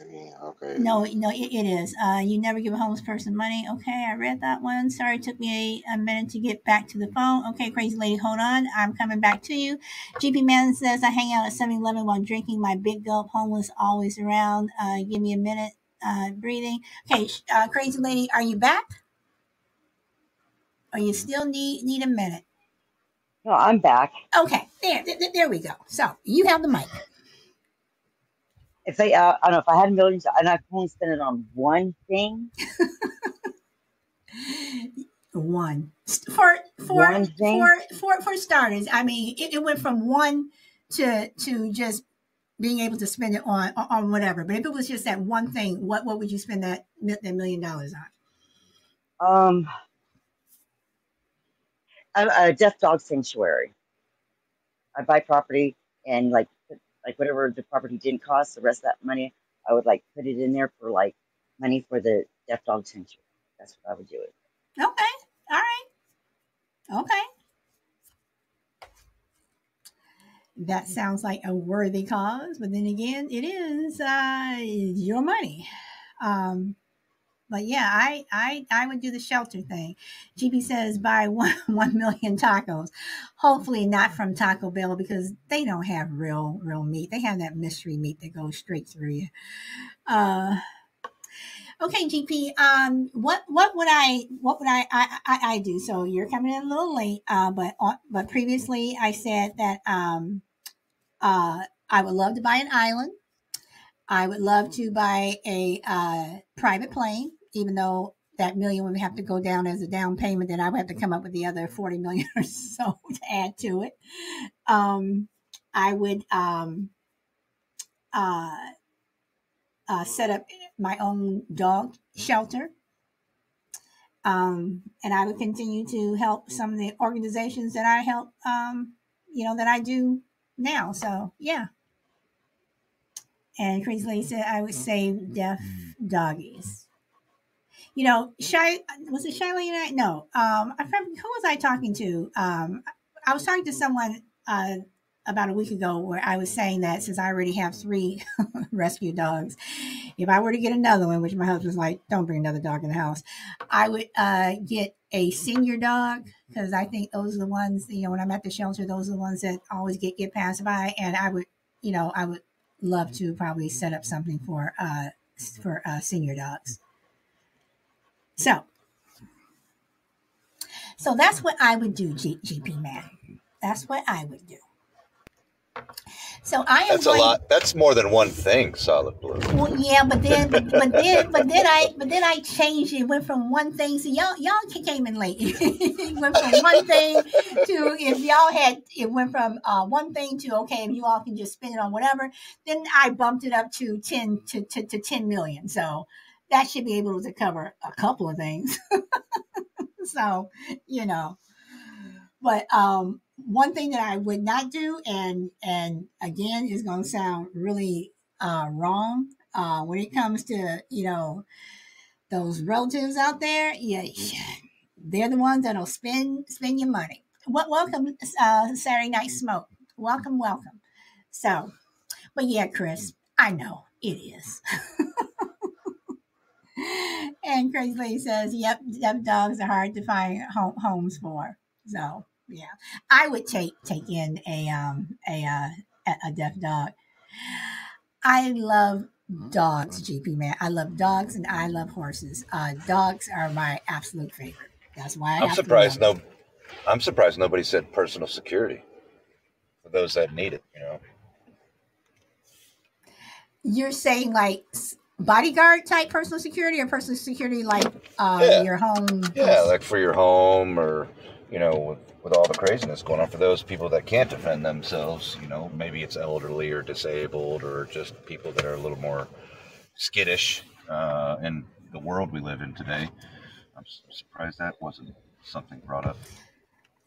Okay. No, it is. You never give a homeless person money. Okay, I read that one. Sorry, it took me a minute to get back to the phone. Okay, crazy lady, hold on. I'm coming back to you. GP Man says, I hang out at 7-Eleven while drinking my big gulp. Homeless always around. Give me a minute. Breathing. Okay, crazy lady, are you back? Or you still need a minute? No, I'm back. Okay, there we go. So you have the mic. If I don't know, if I had millions and I could only spend it on one thing. One for one thing? for starters. I mean, it went from one to just being able to spend it on whatever. But if it was just that one thing, what would you spend that $1 million on? A deaf dog sanctuary. I buy property and like whatever the property didn't cost, the rest of that money I would put it in there for money for the deaf dog sanctuary. That's what I would do it. Okay. All right. Okay. That sounds like a worthy cause, but then again, it is your money. But yeah, I would do the shelter thing. GP says buy 1 million tacos. Hopefully not from Taco Bell because they don't have real meat. They have that mystery meat that goes straight through you. Okay, GP. What would I do? So you're coming in a little late. But previously I said that I would love to buy an island. I would love to buy a private plane, even though that $1 million would have to go down as a down payment. Then I would have to come up with the other $40 million or so to add to it. I would set up my own dog shelter. And I would continue to help some of the organizations that I help, that I do now. So, yeah. And Crazy Lady said I would save deaf doggies. Was it Shy Lady night? No. I remember, who was I talking to? I was talking to someone about a week ago where I was saying that since I already have 3 rescue dogs, if I were to get another one, which my husband's like, don't bring another dog in the house, I would get a senior dog because I think those are the ones, when I'm at the shelter, those are the ones that always get passed by. And I would love to probably set up something for senior dogs. So that's what I would do, GP man. That's what I would do. So I am. That's a lot. That's more than one thing, Solid Blue. Well, yeah, but then I changed it. Went from one thing. So y'all came in late. It went from one thing to it went from one thing to okay, if you all can just spend it on whatever. Then I bumped it up to 10 to 10 million. So that should be able to cover a couple of things. So but one thing that I would not do, and again, is going to sound really wrong when it comes to those relatives out there. Yeah, they're the ones that'll spend your money. Welcome, Saturday Night Smoke. Welcome. So, but yeah, Chris, I know it is. And Crazy Lady says, "Yep, dogs are hard to find homes for." So. Yeah, I would take in a deaf dog. I love dogs, GP man. I love dogs and I love horses. Dogs are my absolute favorite. That's why I'm surprised nobody said personal security for those that need it. You're saying like bodyguard type personal security, or personal security like your home? Yeah, like for your home, or with all the craziness going on for those people that can't defend themselves, maybe it's elderly or disabled or just people that are a little more skittish in the world we live in today. I'm surprised that wasn't something brought up.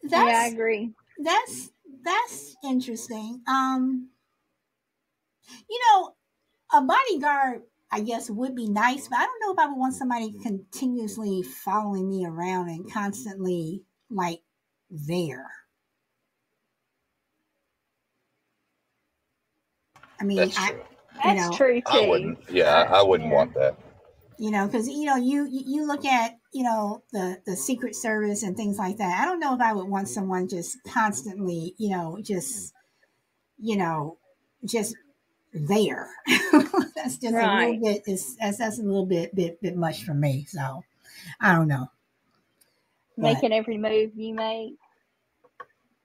Yeah, I agree. That's interesting. A bodyguard, I guess, would be nice, but I don't know if I would want somebody continuously following me around and constantly like there. I mean, that's true too. I wouldn't want that. Because you look at the Secret Service and things like that. I don't know if I would want someone just constantly just there. That's just right. A little bit. That's a little bit much for me. So I don't know. Making every move you make.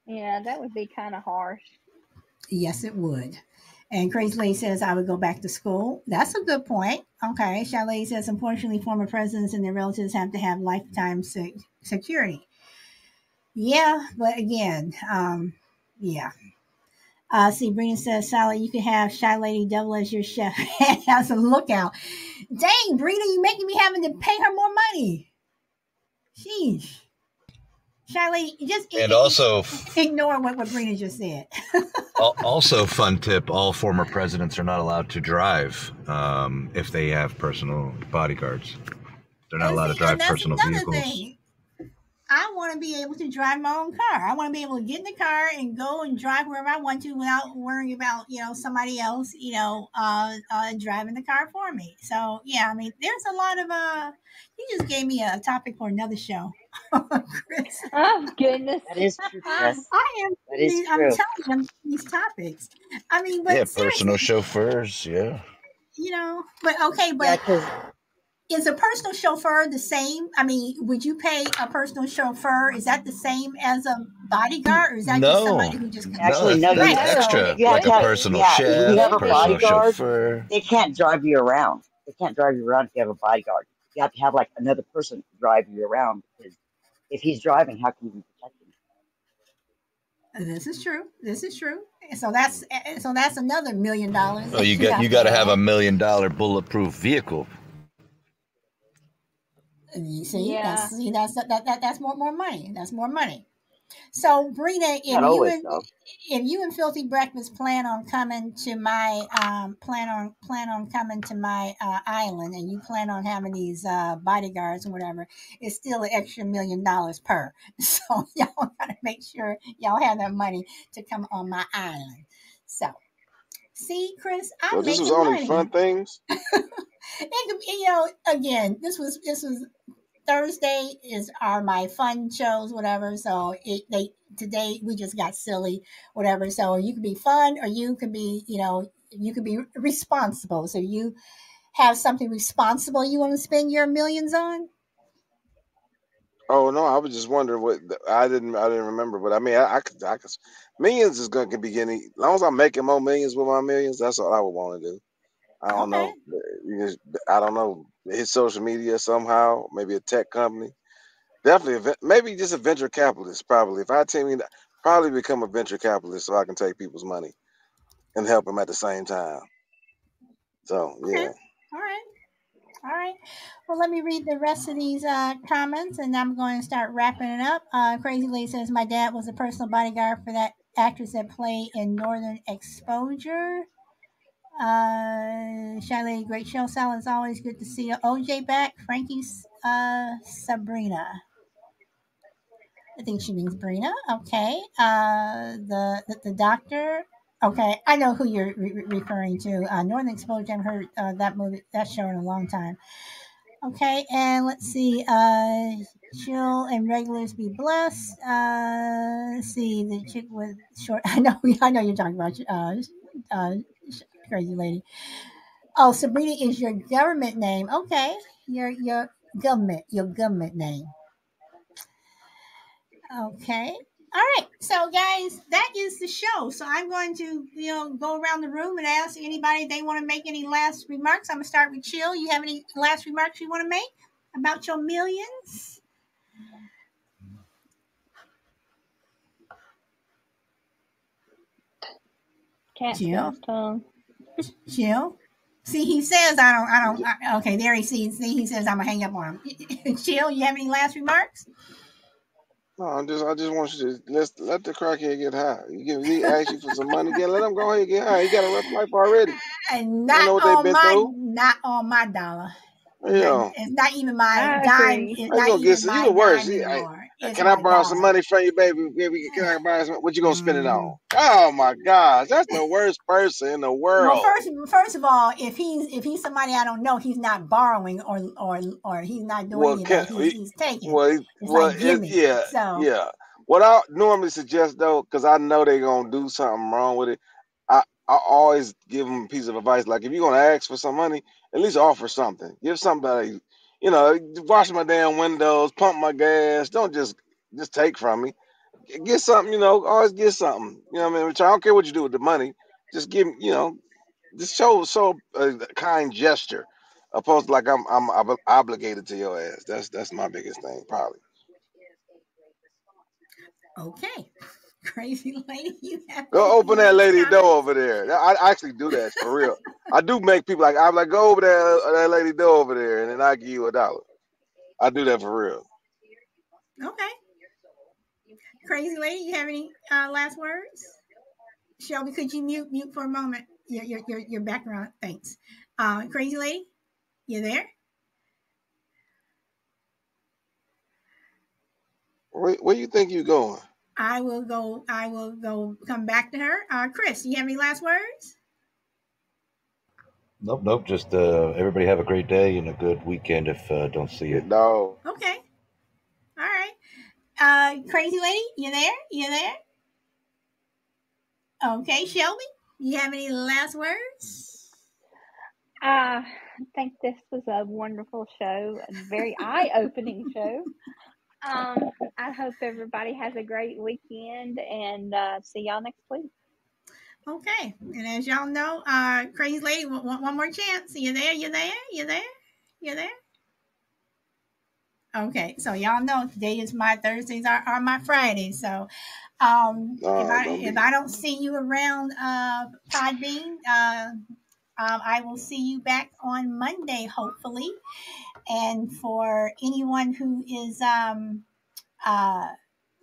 Yeah, that would be kind of harsh. Yes, it would. And Crazy Lady says, I would go back to school. That's a good point. Okay. Chalet says, unfortunately, former presidents and their relatives have to have lifetime security. Yeah, but again, yeah. Brina says, Sally, you can have Shy Lady Devil as your chef as a lookout. Dang, Brina, you making me having to pay her more money. Sheesh. Shy Lady, just also ignore what Brina just said. Also, fun tip, all former presidents are not allowed to drive if they have personal bodyguards. They're not allowed to drive personal vehicles. Thing. I want to be able to drive my own car. I want to be able to get in the car and go and drive wherever I want to without worrying about, somebody else, driving the car for me. So, yeah, I mean, there's a lot of, you just gave me a topic for another show, Chris. Oh, goodness. That is true, Chris. I'm telling them these topics. I mean, but personal chauffeurs, yeah. Is a personal chauffeur the same? I mean, would you pay a personal chauffeur? Is that the same as a bodyguard, or is that just somebody who just actually that's extra? Like a personal chef, if you have a bodyguard, chauffeur. They can't drive you around. They can't drive you around if you have a bodyguard. You have to have like another person drive you around, because if he's driving, how can you be protected? This is true. So that's another $1 million. Oh, you got to have $1 million bulletproof vehicle. You see, that's more money. That's more money. So, Brina, Not always, though. if you and Filthy Breakfast plan on coming to my coming to my island, and you plan on having these bodyguards or whatever, it's still an extra $1 million per. So y'all gotta make sure y'all have that money to come on my island. So, see, Chris, So I'm this was making only money. fun things. Again, this was Thursday are my fun shows, whatever. So today we just got silly, whatever. So you can be fun, or you can be, you can be responsible. So you have something responsible you want to spend your millions on. Oh no, I was just wondering what I didn't remember, but I mean I could millions is gonna be getting as long as I'm making more millions with my millions. That's all I would want to do. I don't Okay. know. I don't know. Hit social media somehow. Maybe a tech company. Definitely, maybe just a venture capitalist. Probably, if I tell me, probably become a venture capitalist so I can take people's money and help them at the same time. So Okay. yeah. All right. All right. Well, let me read the rest of these comments, and I'm going to start wrapping it up. Crazy Lady says, my dad was a personal bodyguard for that actress that played in Northern Exposure. Shy Lady, great show. Sal, it's always good to see you. OJ back. Frankie's Sabrina. I think she means Brina. Okay. The doctor. Okay, I know who you're referring to. Northern Exposure. I've heard that show in a long time. Okay, and let's see. Chill and regulars be blessed. Let's see the chick with short. I know you're talking about uh, Crazy Lady. Oh, Sabrina is your government name. Okay, your government name. Okay. All right. So, guys, that is the show. So I'm going to, go around the room and ask anybody if they want to make any last remarks. I'm gonna start with Chill. You have any last remarks you want to make about your millions? Can't spell Chill. his tongue. Chill. See, he says okay, there he sees. See, he says I'm gonna hang up on him. Chill. You have any last remarks? No, I just want you to let the crackhead get high. He ask you for some money, again, let him go ahead and get high. He got a rough life already. And I know what they've been through. not on my dollar. Yeah. It's not even my I dime. agree. It's I ain't not gonna get even you my the worst. dime anymore. It's Can I my borrow some dollar. money from you, baby? Baby, can I borrow some? What you gonna spend it on? Mm. Oh my gosh, that's the worst person in the Well, world. first of all, if he's somebody I don't know, he's not borrowing or he's not doing Well, any of that. He's taking. It's well, like give me. yeah, So yeah. What I normally suggest though, because I know they're gonna do something wrong with it, I always give them a piece of advice. Like if you're gonna ask for some money, at least offer something. Give somebody, wash my damn windows, pump my gas. Don't just take from me. Get something, always get something. You know what I mean? Which I don't care what you do with the money. Just give, just show a kind gesture, opposed to like I'm obligated to your ass. That's my biggest thing, probably. okay, crazy lady, you have Go any open that last lady door comments? over there. I actually do that for real. I do make people like I'm like go over there, that lady door over there, and then I give you $1. I do that for real. Okay, crazy lady, you have any last words? Shelby, could you mute for a moment? Your background. Thanks. Crazy lady, you there? Where you think you going? I will go. I will go. Come back to her. Chris, you have any last words? Nope. Just everybody have a great day and a good weekend if don't see you. Good dog. Okay. All right. Crazy lady, you there? You there? Okay, Shelby, you have any last words? I think this was a wonderful show, a very eye-opening show. I hope everybody has a great weekend, and see y'all next week. Okay, and as y'all know, crazy lady, one more chance. You there? You there? You there? You there? Okay, so y'all know today is my Thursdays are my Fridays. So No, don't if be. I don't see you around Podbean, I will see you back on Monday, hopefully. And for anyone who is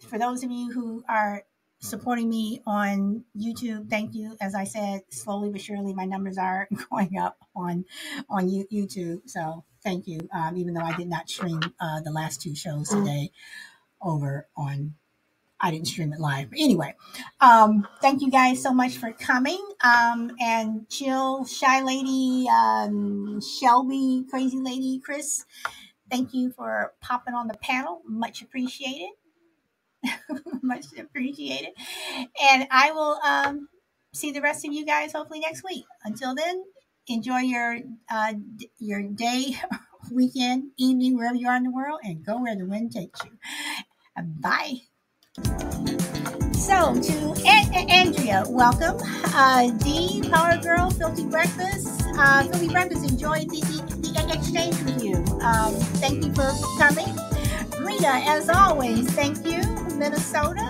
For those of you who are supporting me on YouTube, thank you. As I said, slowly but surely, my numbers are going up on YouTube. So thank you. Even though I did not stream the last 2 shows today over on, I didn't stream it live. But anyway, thank you guys so much for coming. And Chill, Shy Lady, Shelby, Crazy Lady, Chris, thank you for popping on the panel. Much appreciated. Much appreciated. And I will see the rest of you guys hopefully next week. Until then, enjoy your day, weekend, evening, wherever you are in the world, and go where the wind takes you. Bye. So to Andrea, welcome. D, Power Girl, Filthy Breakfast. Filthy Breakfast enjoyed the exchange with you. Thank you for coming. Rita, as always, thank you. Minnesota,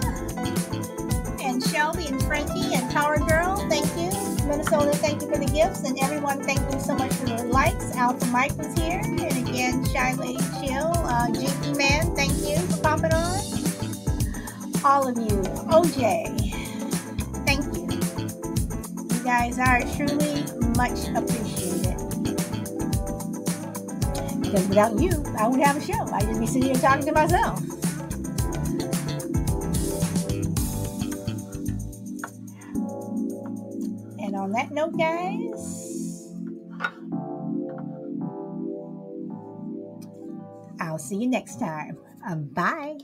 and Shelby and Frankie and Power Girl, thank you. Minnesota, thank you for the gifts, and everyone, thank you so much for the likes. Alpha Mike was here, and again, Shy Lady Chill, Jinky Man, thank you for popping on. All of you, OJ, thank you. You guys are truly much appreciated. Because without you, I wouldn't have a show. I'd just be sitting here talking to myself. And on that note, guys, I'll see you next time. Bye.